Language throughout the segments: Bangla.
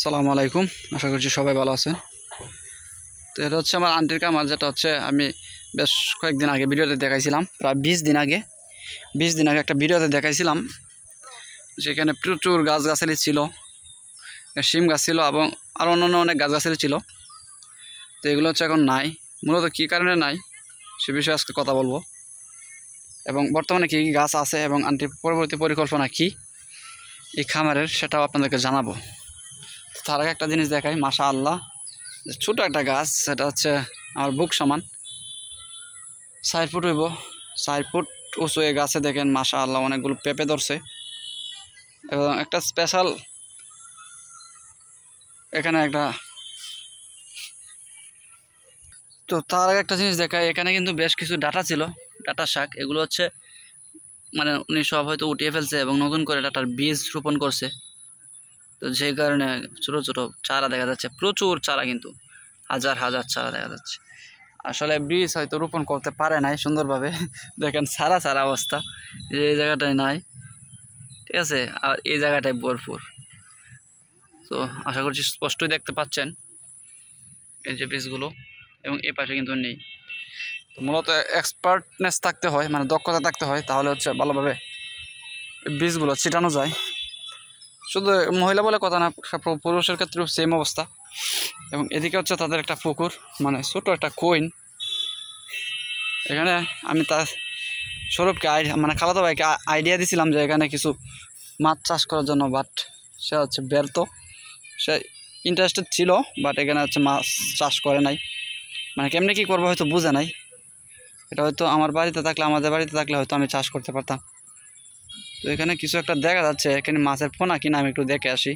আসসালামু আলাইকুম। আশা করছি সবাই ভালো আছেন। তো এটা হচ্ছে আমার আন্টির কামার, যেটা হচ্ছে আমি বেশ কয়েকদিন আগে ভিডিওতে দেখাইছিলাম, প্রায় 20 দিন আগে একটা ভিডিওতে দেখাইছিলাম। সেখানে প্রচুর গাছগাছালি ছিল, শিম গাছ ছিল এবং আরও অন্যান্য অনেক গাছগাছালি ছিল। তো এগুলো হচ্ছে এখন নাই। মূলত কী কারণে নাই সে বিষয়ে আজকে কথা বলবো, এবং বর্তমানে কী কী গাছ আছে এবং আন্টির পরবর্তী পরিকল্পনা কী এই খামারের, সেটাও আপনাদেরকে জানাবো। তার আগে একটা জিনিস দেখাই, মাশাআল্লাহ, ছোটো একটা গাছ, সেটা হচ্ছে আমার বুক সমান, 4 ফুট হইব, 4 ফুট উঁচু। এই গাছে দেখেন মাশাআল্লাহ অনেকগুলো পেঁপে ধরছে, এবং একটা স্পেশাল এখানে একটা। তো তার আগে একটা জিনিস দেখাই, এখানে কিন্তু বেশ কিছু ডাটা ছিল, ডাটা শাক। এগুলো হচ্ছে মানে উনি সব হয়তো উঠিয়ে ফেলছে এবং নতুন করে ডাটার বীজ রোপণ করছে। তো সেই কারণে ছোটো ছোটো চারা দেখা যাচ্ছে, প্রচুর চারা, কিন্তু হাজার হাজার চারা দেখা যাচ্ছে। আসলে বীজ হয়তো রোপণ করতে পারে নাই সুন্দরভাবে, দেখেন সারা সারা অবস্থা, এই জায়গাটায় নাই, ঠিক আছে, আর এই জায়গাটায় ভরপুর। তো আশা করছি স্পষ্টই দেখতে পাচ্ছেন এই যে বীজগুলো, এবং এ পাশে কিন্তু নেই। তো মূলত এক্সপার্টনেস থাকতে হয়, মানে দক্ষতা থাকতে হয়, তাহলে হচ্ছে ভালোভাবে বীজগুলো ছিটানো যায়। শুধু মহিলা বলে কথা না, পুরুষের ক্ষেত্রেও সেম অবস্থা। এবং এদিকে হচ্ছে তাদের একটা পুকুর, মানে ছোটো একটা কুইন। এখানে আমি তার স্বরূপকে মানে খালাতো ভাইকে আইডিয়া দিছিলাম যে এখানে কিছু মাছ চাষ করার জন্য, বাট সে হচ্ছে ব্যর্থ। সে ইন্টারেস্টেড ছিল, বাট এখানে হচ্ছে মাছ চাষ করে নাই, মানে কেমনি কী করবো হয়তো বুঝে নাই। এটা হয়তো আমার বাড়িতে থাকলে, আমাদের বাড়িতে থাকলে হয়তো আমি চাষ করতে পারতাম। তো এখানে কিছু একটা দেখা যাচ্ছে, এখানে মাছের পোনা কিনা, আমি একটু দেখে আসি।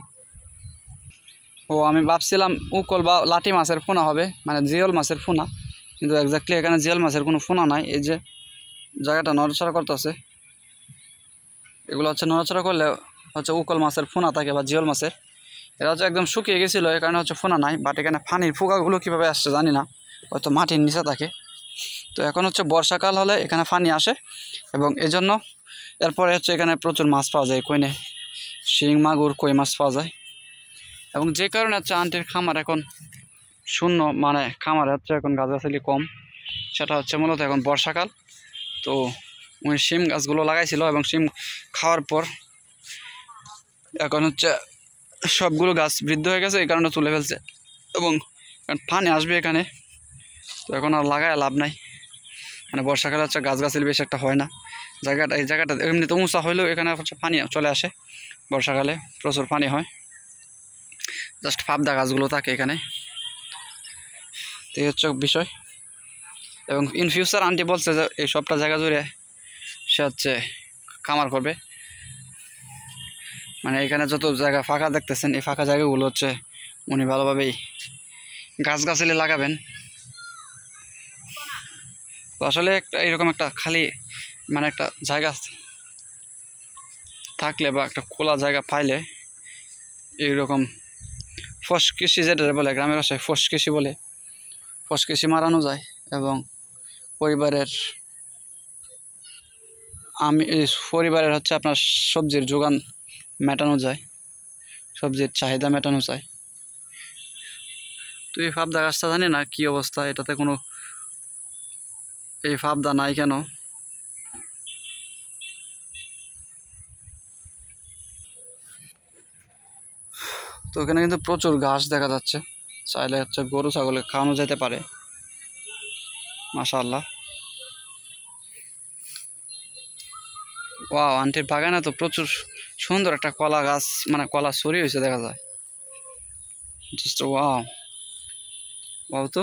ও আমি ভাবছিলাম উকল বা লাঠি মাছের পোনা হবে, মানে জিওল মাছের পোনা, কিন্তু একজাক্টলি এখানে জিওল মাছের কোনো পোনা নাই। এই যে জায়গাটা নড়াচড়া করতেছে, এগুলো হচ্ছে নড়াচড়া করলে হচ্ছে উকল মাছের পোনা থাকে বা জিওল মাছের। এটা হচ্ছে একদম শুকিয়ে গেছিলো, এই কারণে হচ্ছে পোনা নাই। বাট এখানে পানির ফুকাগুলো কীভাবে আসছে জানি না, হয়তো মাটির নিচে থাকে। তো এখন হচ্ছে বর্ষাকাল হলে এখানে পানি আসে, এবং এই জন্য এরপরে হচ্ছে এখানে প্রচুর মাছ পাওয়া যায়, কইনে শিং, মাগুর, কই মাছ পাওয়া যায়। এবং যে কারণে হচ্ছে আন্টির খামার এখন শূন্য, মানে খামারে হচ্ছে এখন গাছগাছালি কম। সেটা হচ্ছে মূলত এখন বর্ষাকাল। তো উনি শিম গাছগুলো লাগাইছিল, এবং শিম খাওয়ার পর এখন হচ্ছে সবগুলো গাছ বৃদ্ধ হয়ে গেছে, এই কারণে তুলে ফেলছে। এবং পানি আসবে এখানে, তো এখন আর লাগায় লাভ নাই। মানে বর্ষাকালে হচ্ছে গাছগাছালি বেশি একটা হয় না। এই জায়গাটা এমনি তো উঁচা হইলেও এখানে হচ্ছে পানি চলে আসে, বর্ষাকালে প্রচুর পানি হয়। জাস্ট পাবদা গাছগুলো থাকে এখানে, তো এই হচ্ছে বিষয়। এবং ইন ফিউচার আন্টি বলছে যে এই সবটা জায়গা জুড়ে সে হচ্ছে খামার করবে। মানে এখানে যত জায়গা ফাঁকা দেখতেছেন, এই ফাঁকা জায়গাগুলো হচ্ছে উনি ভালোভাবেই গাছগাছালি লাগাবেন। তো আসলে একটা এরকম একটা খালি, মানে একটা জায়গা থাকলে বা একটা খোলা জায়গা পাইলে, এইরকম ফসকৃষি, যেটা বলে গ্রামের ভাষায় ফসকৃষি বলে, ফসকৃষি মারানো যায়। এবং পরিবারের হচ্ছে আপনার সবজির যোগান মেটানো যায়, সবজির চাহিদা মেটানো যায়। তো এই পাবদা গাছটা জানি না কী অবস্থা, এটাতে কোনো এই পাবদা নাই কেন। তো এখানে কিন্তু প্রচুর ঘাস দেখা যাচ্ছে, চাইলে হচ্ছে গরু ছাগলে খাওয়ানো যেতে পারে। মাশাআল্লাহ, ওয়াও, আন্টির বাগানে তো প্রচুর সুন্দর একটা কলা গাছ, মানে কলা ছড়ি হয়েছে দেখা যায়। Just wow, wow. তো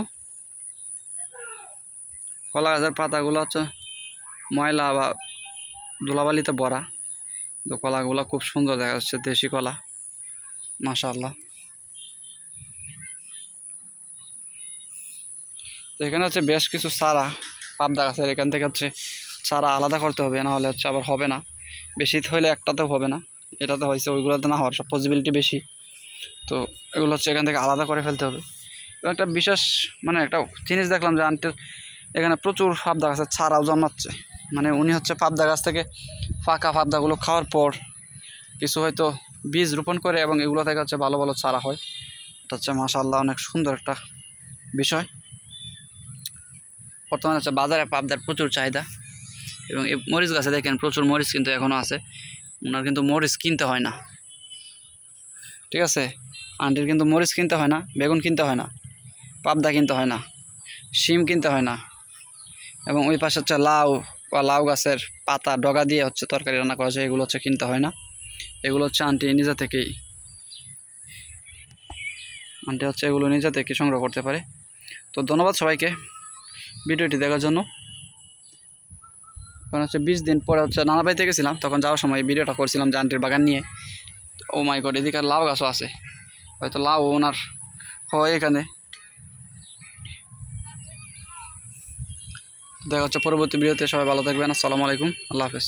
কলা গাছের পাতাগুলো হচ্ছে ময়লা বা ধুলাবালিতে ভরা, তো কলাগুলো খুব সুন্দর দেখা যাচ্ছে, দেশি কলা, মাশাআল্লাহ। তো এখানে হচ্ছে বেশ কিছু চারা পাবদা গাছের, এখান থেকে হচ্ছে চারা আলাদা করতে হবে, না হলে হচ্ছে আবার হবে না। বেশি হইলে একটাতেও হবে না, এটাতে হয়েছে, ওইগুলোতে না হওয়ার সব পসিবিলিটি বেশি। তো এগুলো হচ্ছে এখান থেকে আলাদা করে ফেলতে হবে। এবং একটা বিশেষ, মানে একটা জিনিস দেখলাম যে আন্টির এখানে প্রচুর পাবদা গাছের চারাও জন্মাচ্ছে। মানে উনি হচ্ছে পাবদা গাছ থেকে ফাঁকা পাবদাগুলো খাওয়ার পর কিছু হয়তো বীজ রোপণ করে এবং এগুলো থেকে হচ্ছে ভালো ভালো চারা হয়। এটা হচ্ছে মাশাআল্লাহ অনেক সুন্দর একটা বিষয়। বর্তমানে হচ্ছে বাজারে পাবদার প্রচুর চাহিদা এবং এই মরিচ গাছে দেখেন প্রচুর মরিচ কিন্তু এখনও আছে। ওনার কিন্তু মরিচ কিনতে হয় না, ঠিক আছে। আন্টির কিন্তু মরিচ কিনতে হয় না, বেগুন কিনতে হয় না, পাবদা কিনতে হয় না, শিম কিনতে হয় না। এবং ওই পাশে হচ্ছে লাউ বা লাউ গাছের পাতা ডগা দিয়ে হচ্ছে তরকারি রান্না করা যায়, এগুলো হচ্ছে কিনতে হয় না। এগুলো হচ্ছে আন্টি নিজে থেকেই এগুলো নিজে থেকে সংগ্রহ করতে পারে। তো ধন্যবাদ সবাইকে ভিডিওটি দেখার জন্য। কারণ হচ্ছে 20 দিন পরে হচ্ছে নানা বাড়িতে গেছিলাম, তখন যাওয়ার সময় ভিডিওটা করছিলাম যে আন্টির বাগান নিয়ে। ও মাই গড, এদিকে লাউ গাছও আছে, হয়তো লাউ ওনার হয় এখানে। দেখা হচ্ছে পরবর্তী ভিডিওতে, সবাই ভালো থাকবেন। আসসালামু আলাইকুম, আল্লাহ হাফেজ।